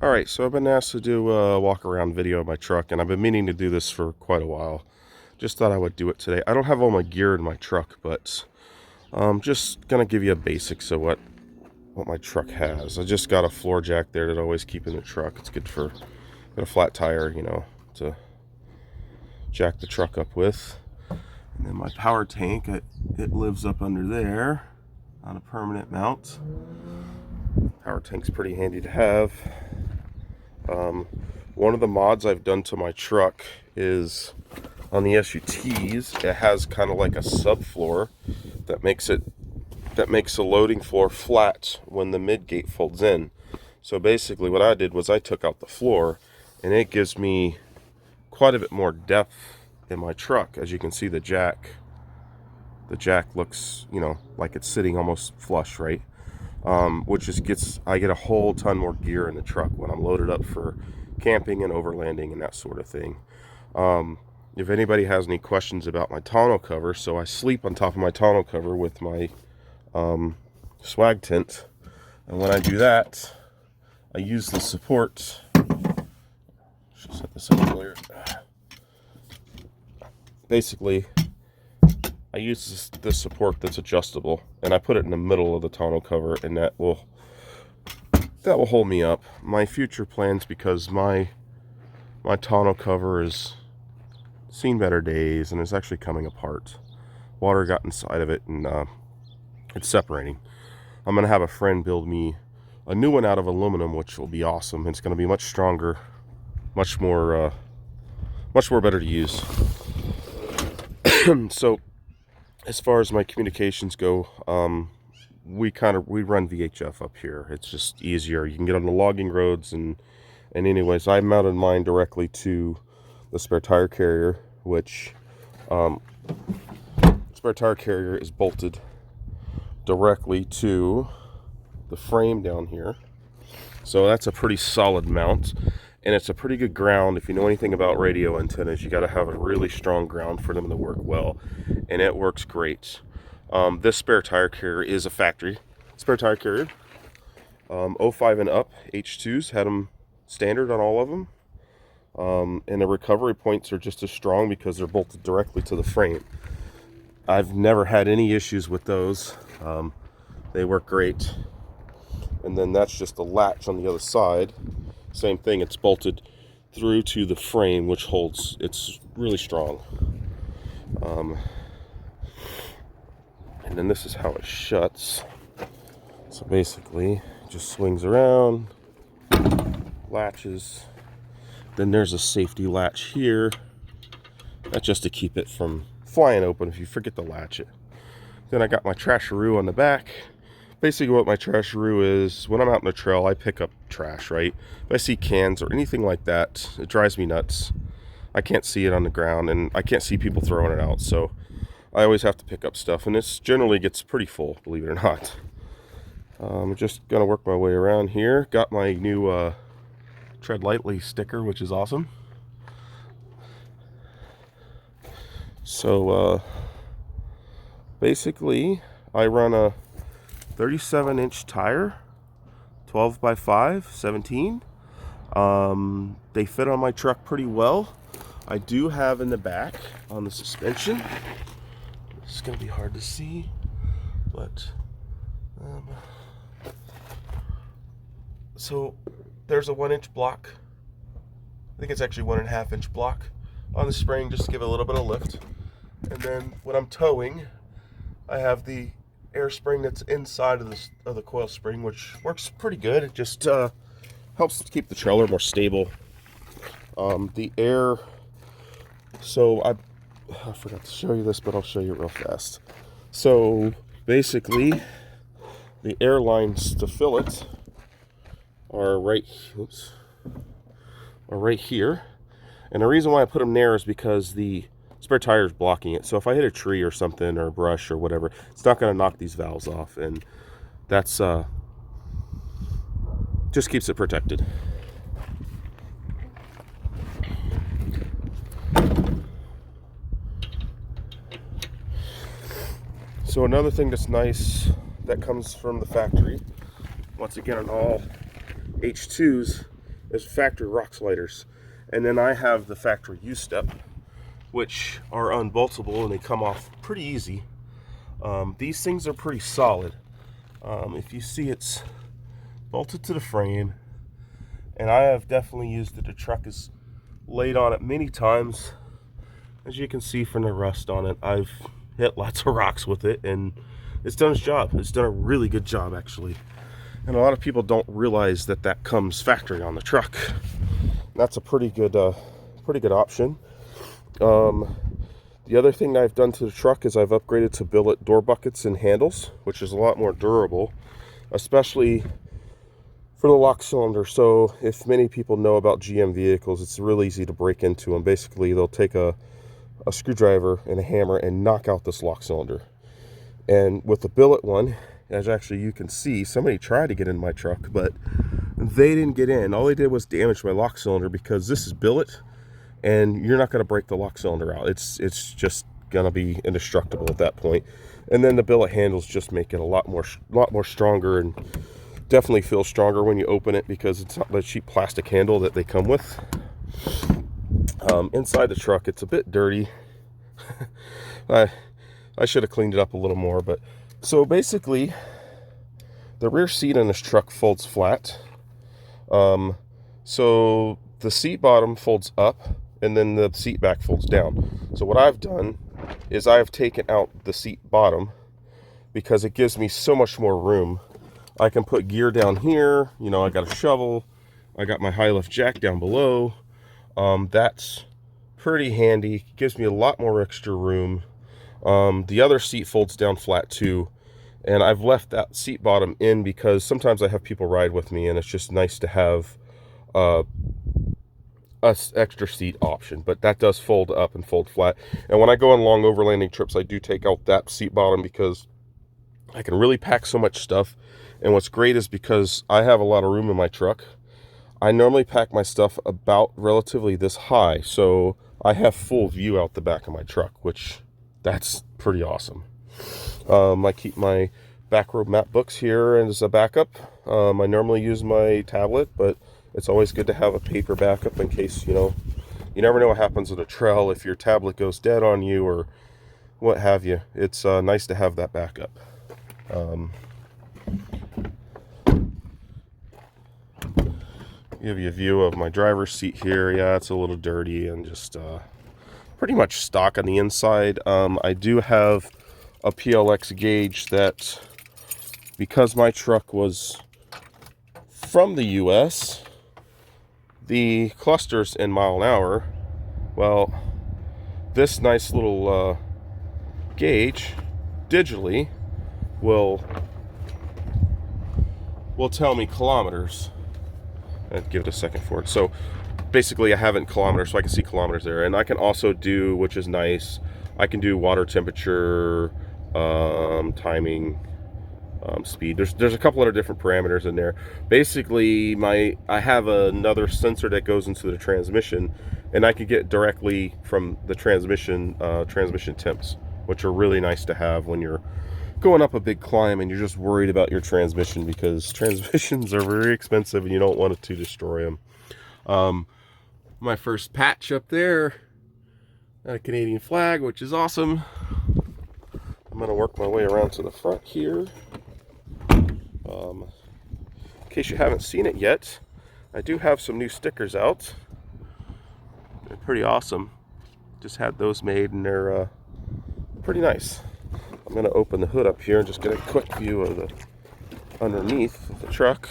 Alright, so I've been asked to do a walk around video of my truck, and I've been meaning to do this for quite a while. Just thought I would do it today. I don't have all my gear in my truck, but I'm just gonna give you a basics of what my truck has. I just got a floor jack there that I always keep in the truck. It's good for a flat tire, to jack the truck up with. And then my power tank, it lives up under there on a permanent mount. Power tank's pretty handy to have. One of the mods I've done to my truck is on the SUTs, it has kind of like a subfloor that makes the loading floor flat when the midgate folds in. So basically what I did was I took out the floor, and it gives me quite a bit more depth in my truck. As you can see, the jack looks, like it's sitting almost flush, right? Which just I get a whole ton more gear in the truck when I'm loaded up for camping and overlanding and that sort of thing. If anybody has any questions about my tonneau cover, so I sleep on top of my tonneau cover with my swag tent, and when I do that, I use the support. Should set this up earlier. Basically, I use this support that's adjustable, and I put it in the middle of the tonneau cover, and that will hold me up. My future plans, because my tonneau cover has seen better days and is actually coming apart. Water got inside of it, and it's separating. I'm gonna have a friend build me a new one out of aluminum, which will be awesome. It's gonna be much stronger, much more better to use. So as far as my communications go, we run VHF up here. It's just easier. You can get on the logging roads, and anyways, I mounted mine directly to the spare tire carrier, which spare tire carrier is bolted directly to the frame down here. So that's a pretty solid mount, and it's a pretty good ground. If you know anything about radio antennas, you got to have a really strong ground for them to work well, and it works great. This spare tire carrier is a factory spare tire carrier. 05 and up H2s had them standard on all of them, and the recovery points are just as strong because they're bolted directly to the frame. I've never had any issues with those. They work great. And then that's just the latch on the other side. Same thing, it's bolted through to the frame, which holds, it's really strong. And then this is how it shuts. So basically, it just swings around, latches. Then there's a safety latch here. That's just to keep it from flying open if you forget to latch it. Then I got my trasharoo on the back. Basically what my trasharoo is, when I'm out in the trail, I pick up trash, right? If I see cans or anything like that, it drives me nuts. I can't see it on the ground, and I can't see people throwing it out, so I always have to pick up stuff, and this generally gets pretty full, believe it or not. I'm just gonna work my way around here. Got my new Tread Lightly sticker, which is awesome. So basically, I run a 37-inch tire, 12 by 5, 17. They fit on my truck pretty well. I do have in the back on the suspension, it's gonna be hard to see, but so there's a 1-inch block. I think it's actually 1.5-inch block on the spring, just to give it a little bit of lift. And then when I'm towing, I have the air spring that's inside of the coil spring, which works pretty good. It just helps to keep the trailer more stable. The air, so I forgot to show you this, but I'll show you it real fast. So basically, the air lines to fill it are right here. And the reason why I put them there is because the spare tire is blocking it. So if I hit a tree or something, or a brush or whatever, it's not going to knock these valves off, and that's just keeps it protected. So another thing that's nice that comes from the factory, once again on all H2s, There's factory rock sliders. And then I have the factory U-step, which are unboltable and they come off pretty easy. These things are pretty solid. If you see, it's bolted to the frame, and I have definitely used it. The truck is laid on it many times. As you can see from the rust on it, I've hit lots of rocks with it, and it's done its job. It's done a really good job, actually. And a lot of people don't realize that that comes factory on the truck. That's a pretty good option. The other thing that I've done to the truck is I've upgraded to billet door buckets and handles, which is a lot more durable, especially for the lock cylinder. So if many people know about GM vehicles, it's real easy to break into them. Basically, they'll take a screwdriver and a hammer and knock out this lock cylinder. And with the billet one, as actually you can see, somebody tried to get in my truck, but they didn't get in. All they did was damage my lock cylinder, because this is billet, and you're not going to break the lock cylinder out. It's just going to be indestructible at that point. And then the billet handles just make it a lot more stronger, and definitely feels stronger when you open it, because it's not the cheap plastic handle that they come with. Inside the truck, it's a bit dirty. I should have cleaned it up a little more, but so basically the rear seat in this truck folds flat. So the seat bottom folds up, and then the seat back folds down. So what I've done is I've taken out the seat bottom, because it gives me so much more room. I can put gear down here, you know, I got a shovel, I got my high lift jack down below. That's pretty handy, gives me a lot more extra room. The other seat folds down flat too, and I've left that seat bottom in because sometimes I have people ride with me, and it's just nice to have a extra seat option. But that does fold up and fold flat, and when I go on long overlanding trips, I do take out that seat bottom, because I can really pack so much stuff. And what's great is, because I have a lot of room in my truck, I normally pack my stuff about relatively this high, so I have full view out the back of my truck, which that's pretty awesome. I keep my back row map books here as a backup. I normally use my tablet, but it's always good to have a paper backup in case, you know, you never know what happens with a trail. If your tablet goes dead on you or what have you, it's nice to have that backup. Give you a view of my driver's seat here. Yeah, it's a little dirty and just pretty much stock on the inside. I do have a PLX gauge that, because my truck was from the US, the clusters in mile an hour, well, this nice little gauge digitally will tell me kilometers. I'd give it a second for it. So basically I have it in kilometers, so I can see kilometers there. And I can also do, which is nice, I can do water temperature, timing, speed. There's a couple other different parameters in there. Basically, I have another sensor that goes into the transmission, and I can get directly from the transmission temps, which are really nice to have when you're going up a big climb and you're just worried about your transmission, because transmissions are very expensive and you don't want to destroy them. My first patch up there, a Canadian flag, which is awesome. I'm going to work my way around to the front here. In case you haven't seen it yet, I do have some new stickers out. They're pretty awesome. Just had those made, and they're pretty nice. I'm going to open the hood up here and just get a quick view of the underneath of the truck.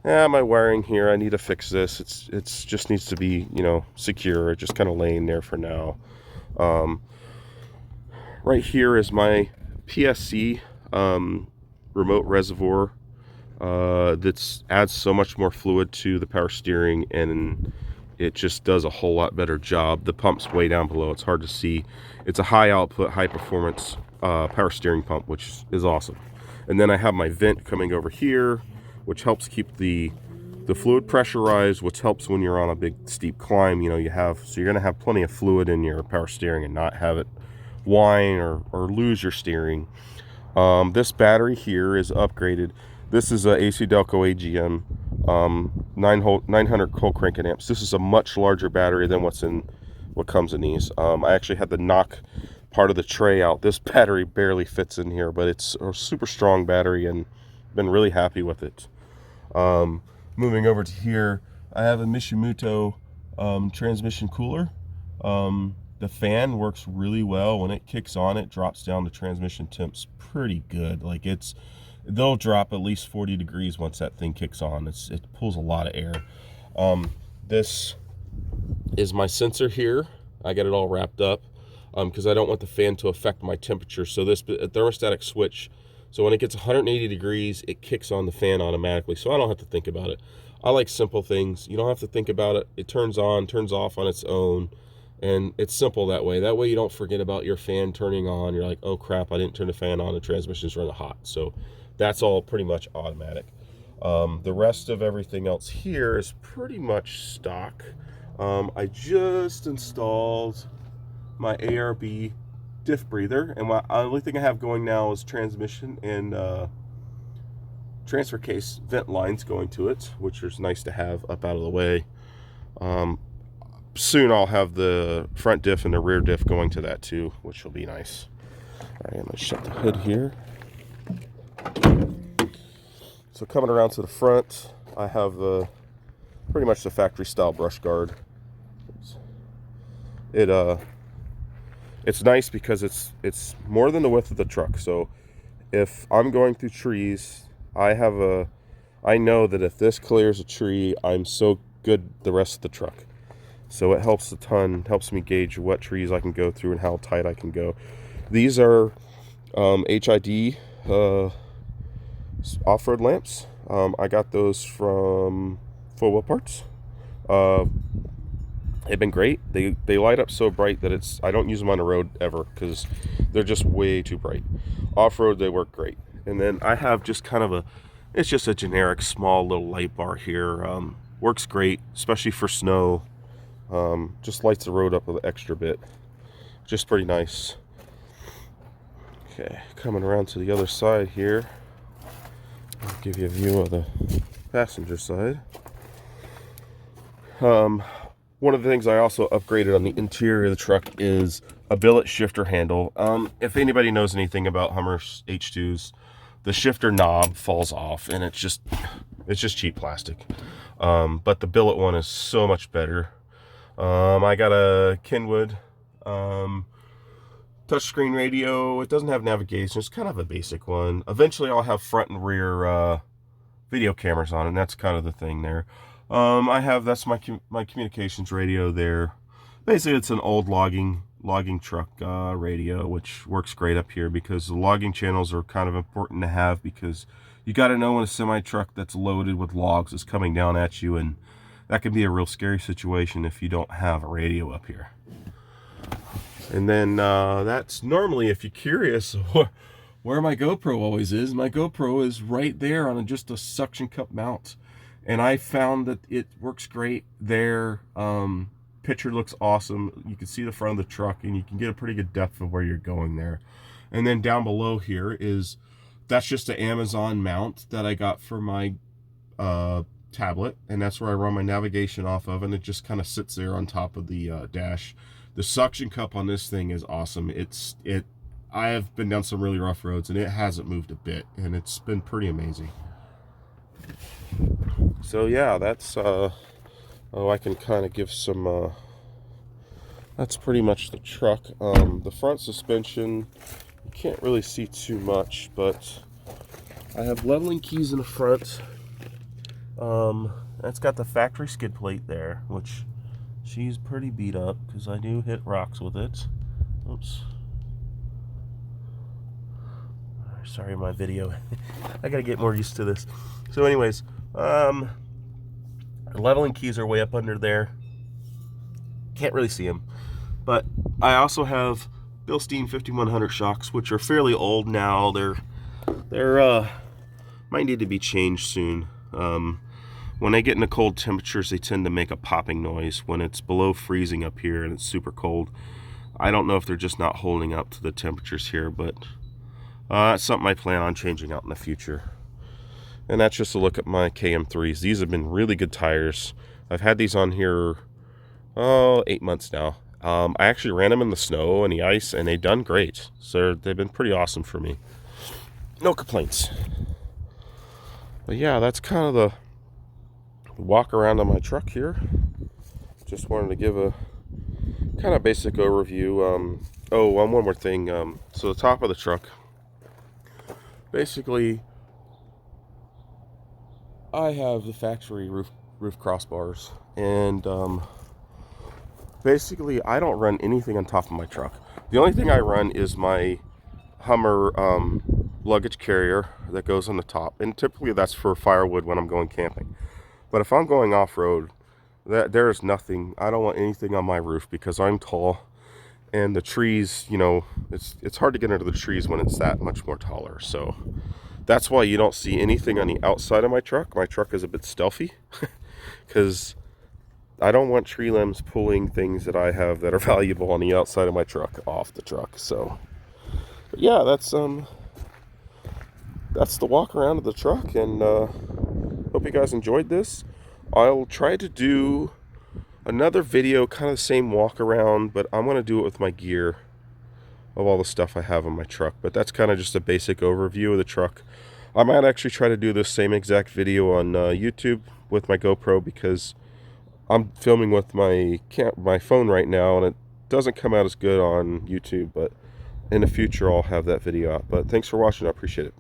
Yeah, my wiring here, I need to fix this. It's just needs to be, you know, secure. It's just kind of laying there for now. Right here is my PSC remote reservoir that adds so much more fluid to the power steering, and it just does a whole lot better job. The pump's way down below, it's hard to see. It's a high output, high performance power steering pump, which is awesome. And then I have my vent coming over here, which helps keep the fluid pressurized, which helps when you're on a big steep climb. You know, so you're gonna have plenty of fluid in your power steering and not have it whine or lose your steering. This battery here is upgraded. This is a AC Delco AGM 900 cold cranking amps. This is a much larger battery than what comes in these. I actually had to knock part of the tray out. This battery barely fits in here, but it's a super strong battery and been really happy with it. Moving over to here, I have a Mishimoto transmission cooler. The fan works really well. When it kicks on, it drops down the transmission temps pretty good. Like they'll drop at least 40 degrees once that thing kicks on. It pulls a lot of air. This is my sensor here. I got it all wrapped up because I don't want the fan to affect my temperature. So this thermostatic switch, so when it gets 180 degrees, it kicks on the fan automatically. So I don't have to think about it. I like simple things. You don't have to think about it. It turns on, turns off on its own. And it's simple that way. That way you don't forget about your fan turning on. You're like, oh crap, I didn't turn the fan on. The transmission's running hot. So that's all pretty much automatic. The rest of everything else here is pretty much stock. I just installed my ARB diff breather, and the only thing I have going now is transmission and transfer case vent lines going to it, which is nice to have up out of the way. Soon I'll have the front diff and the rear diff going to that too, which will be nice. All right, I'm gonna shut the hood here. So coming around to the front, I have pretty much the factory style brush guard. It's nice because it's more than the width of the truck. So if I'm going through trees, I know that if this clears a tree, I'm so good the rest of the truck. So it helps a ton, helps me gauge what trees I can go through and how tight I can go. These are HID off-road lamps. I got those from Full Wheel Parts. They've been great. They light up so bright that I don't use them on the road ever because they're just way too bright. Off-road, they work great. And then I have just kind of it's just a generic small little light bar here. Works great, especially for snow. Just lights the road up an extra bit. Just pretty nice. Okay, coming around to the other side here. I'll give you a view of the passenger side. One of the things I also upgraded on the interior of the truck is a billet shifter handle. If anybody knows anything about Hummer H2s, the shifter knob falls off and it's just cheap plastic. But the billet one is so much better. I got a Kenwood touchscreen radio. It doesn't have navigation. It's kind of a basic one. Eventually I'll have front and rear video cameras on it, and that's kind of the thing there. That's my communications radio there. Basically it's an old logging truck radio, which works great up here because the logging channels are kind of important to have, because you got to know when a semi truck that's loaded with logs is coming down at you, and that can be a real scary situation if you don't have a radio up here. And then that's normally, if you're curious where my GoPro always is, my GoPro is right there on just a suction cup mount. And I found that it works great there. Picture looks awesome. You can see the front of the truck and you can get a pretty good depth of where you're going there. And then down below here that's just an Amazon mount that I got for my tablet, and that's where I run my navigation off of, and it just kind of sits there on top of the dash. The suction cup on this thing is awesome. I have been down some really rough roads and it hasn't moved a bit, and it's been pretty amazing. So yeah, that's I can kind of give some that's pretty much the truck. The front suspension, you can't really see too much, but I have leveling keys in the front. That's got the factory skid plate there, which she's pretty beat up because I do hit rocks with it. Oops. Sorry, my video. I gotta get more used to this. So anyways, the leveling keys are way up under there. Can't really see them. But I also have Bilstein 5100 shocks, which are fairly old now. They're might need to be changed soon. When they get into cold temperatures, they tend to make a popping noise when it's below freezing up here and it's super cold. I don't know if they're just not holding up to the temperatures here, but that's something I plan on changing out in the future. And that's just a look at my KM3s. These have been really good tires. I've had these on here, 8 months now. I actually ran them in the snow and the ice, and they've done great. So they've been pretty awesome for me. No complaints. But yeah, that's kind of the walk around on my truck here. Just wanted to give a kind of basic overview. One more thing. So the top of the truck, basically, I have the factory roof crossbars, and basically I don't run anything on top of my truck. The only thing I run is my Hummer luggage carrier that goes on the top, and typically that's for firewood when I'm going camping. But if I'm going off-road, there is nothing. I don't want anything on my roof because I'm tall, and the trees, it's hard to get into the trees when it's that much more taller. So that's why you don't see anything on the outside of my truck. My truck is a bit stealthy because I don't want tree limbs pulling things that I have that are valuable on the outside of my truck off the truck. So, but yeah, that's the walk around of the truck, and hope you guys enjoyed this. I'll try to do another video, kind of the same walk around, but I'm going to do it with my gear of all the stuff I have on my truck. But that's kind of just a basic overview of the truck. I might actually try to do this same exact video on YouTube with my GoPro, because I'm filming with my phone right now, and it doesn't come out as good on YouTube, but in the future I'll have that video out. But thanks for watching. I appreciate it.